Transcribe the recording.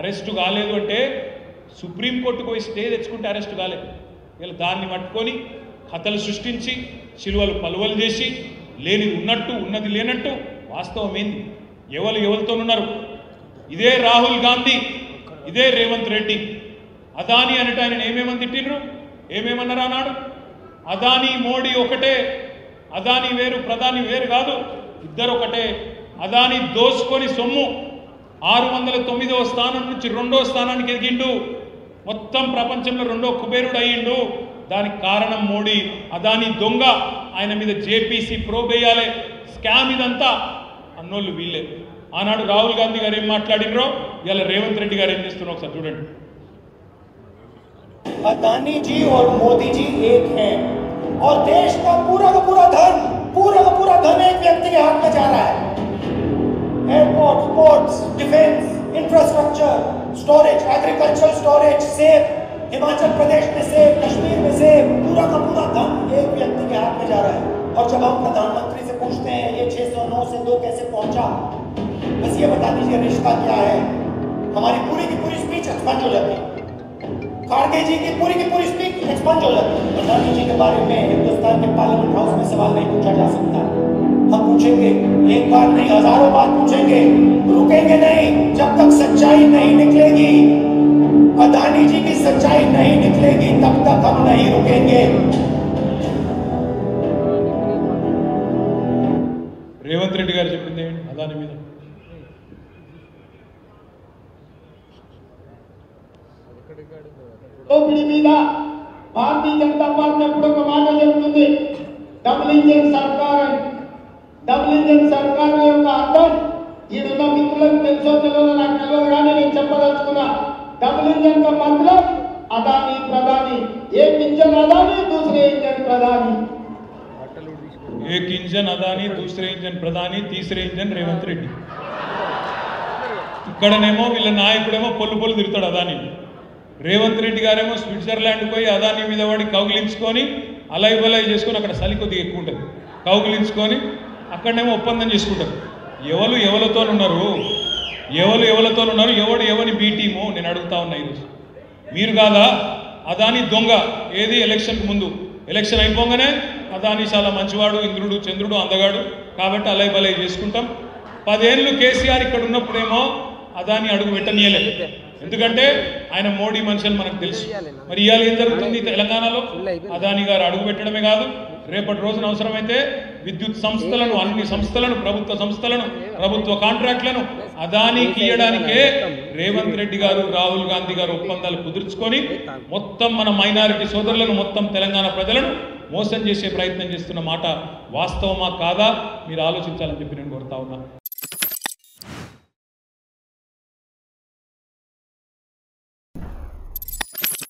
Arrest కాలేదు అంటే సుప్రీంకోర్టుకు పోయి స్టే తెచ్చుకుంటే అరెస్టు కాలేదు. ఇలా దాన్ని పట్టుకొని కథలు సృష్టించి శిలువలు పలువలు చేసి లేనిది ఉన్నట్టు ఉన్నది లేనట్టు వాస్తవం ఏంది? ఎవరితోనున్నారు? ఇదే రాహుల్ గాంధీ, ఇదే రేవంత్ రెడ్డి. అదానీ అనట ఆయన ఏమేమని తిట్టిండ్రు, ఏమేమన్నారు అన్నాడు? అదానీ మోడీ ఒకటే, అదానీ వేరు ప్రధాని వేరు కాదు, ఇద్దరు ఒకటే. అదానీ దోసుకొని సొమ్ము 609వ స్థానం నుంచి 2వ స్థానానికి ఎదిగిండు, మొత్తం ప్రపంచంలో 2వ కుబేరుడు అయ్యిండు. దానికి కారణం మోడీ. అదానీ దొంగ, ఆయన మీద జేపీసీ ప్రోబ్ వేయాలి, స్కామ్ ఇదంతా అన్నోళ్ళు వీళ్ళే. ఆనాడు రాహుల్ గాంధీ గారు ఏం మాట్లాడినరో ఇలా రేవంత్ రెడ్డి గారు ఏం చేస్తున్నారో ఒకసారి చూడండి. अदानी जी और मोदी जी एक हैं और देश का पूरा धन एक व्यक्ति के हाथ में जा रहा है। Airport, ports, defence, infrastructure, storage, agricultural storage, सेब, हिमाचल प्रदेश में सेब, कश्मीर में सेब, पूरा का पूरा धन एक व्यक्ति के हाथ में जा रहा है। और जब हम प्रधानमंत्री से पूछते हैं ये 609 से 2 कैसे पहुंचा, बस ये बता दीजिए रिश्ता क्या है, हमारी पूरी की पूरी स्पीच एक्सपंज हो जाती है। खारगे जी की पूरी स्पीच एक्सपंज हो जाती है। अदानी जी के बारे में हिंदुस्तान के पार्लियामेंट हाउस में सवाल नहीं पूछा जा सकता। हम पूछेंगे, एक बार नहीं हजारों बार पूछेंगे, रुकेंगे नहीं जब तक सच्चाई नहीं निकलेगी। अदानी जी की सच्चाई नहीं निकलेगी तब तक हम नहीं रुकेंगे। రేవంత్ రెడ్డి గారు చెప్పింది అదాని మీద దోపిడీ మీద భారతీయ జనతా పార్టీ ఎప్పుడు ఒక మాట చెప్తుంది, డబుల్ ఇంజిన్ సర్కార్ అని. డబుల్ ఇంజిన్ సర్కార్ యొక్క అర్థం ఈడున్న మిత్రులకు తెలుసో తెలియదో నాకు తెలియదు కానీ నేను చెప్పదలుచుకున్నా. डबल इंजन का मतलब अदानी प्रधानी, एक इंजन अदानी दूसरे इंजन प्रधानी, एक इंजन अदानी दूसरे इंजन प्रधानी तीसरे इंजन रेवंत रेड्डी। ఇక్కడనేమో వీళ్ళ నాయకుడేమో పొల్లు తిరుగుతాడు అదాని, రేవంత్ రెడ్డి గారేమో స్విట్జర్లాండ్ పోయి అదాని మీద వాడి కౌగిలించుకొని అలై బలై చేసుకొని అక్కడ చలి కొద్దిగా ఎక్కువ ఉంటుంది, కౌగిలించుకొని అక్కడనేమో ఒప్పందం చేసుకుంటారు. ఎవరితో ఉన్నారు, ఎవడు ఎవని బీ టీము నేను అడుగుతా ఉన్నా ఈరోజు. మీరు కాదా అదాని దొంగ? ఏది ఎలక్షన్కి ముందు, ఎలక్షన్ అయిపోగానే అదాని చాలా మంచివాడు, ఇంద్రుడు చంద్రుడు అందగాడు కాబట్టి అలై బలై చేసుకుంటాం. 10 ఏళ్ళు కేసీఆర్ ఇక్కడ ఉన్నప్పుడేమో అదాని అడుగు పెట్టనీయలేదు, ఎందుకంటే ఆయన మోడీ మనుషులు మనకు తెలుసు. మరి ఇవాళ ఏం జరుగుతుంది తెలంగాణలో? అదాని గారు అడుగు పెట్టడమే కాదు, రేపటి రోజున అవసరమైతే విద్యుత్ సంస్థలను, అన్ని సంస్థలను, ప్రభుత్వ సంస్థలను, ప్రభుత్వ కాంట్రాక్ట్లను అదానికి ఇవ్వడానికే రేవంత్ రెడ్డి గారు, రాహుల్ గాంధీ గారు ఒప్పందాలు కుదుర్చుకొని మొత్తం మన మైనారిటీ సోదరులను, మొత్తం తెలంగాణ ప్రజలను మోసం చేసే ప్రయత్నం చేస్తున్న మాట వాస్తవమా కాదా మీరు ఆలోచించాలని చెప్పి నేను కోరుతా ఉన్నా.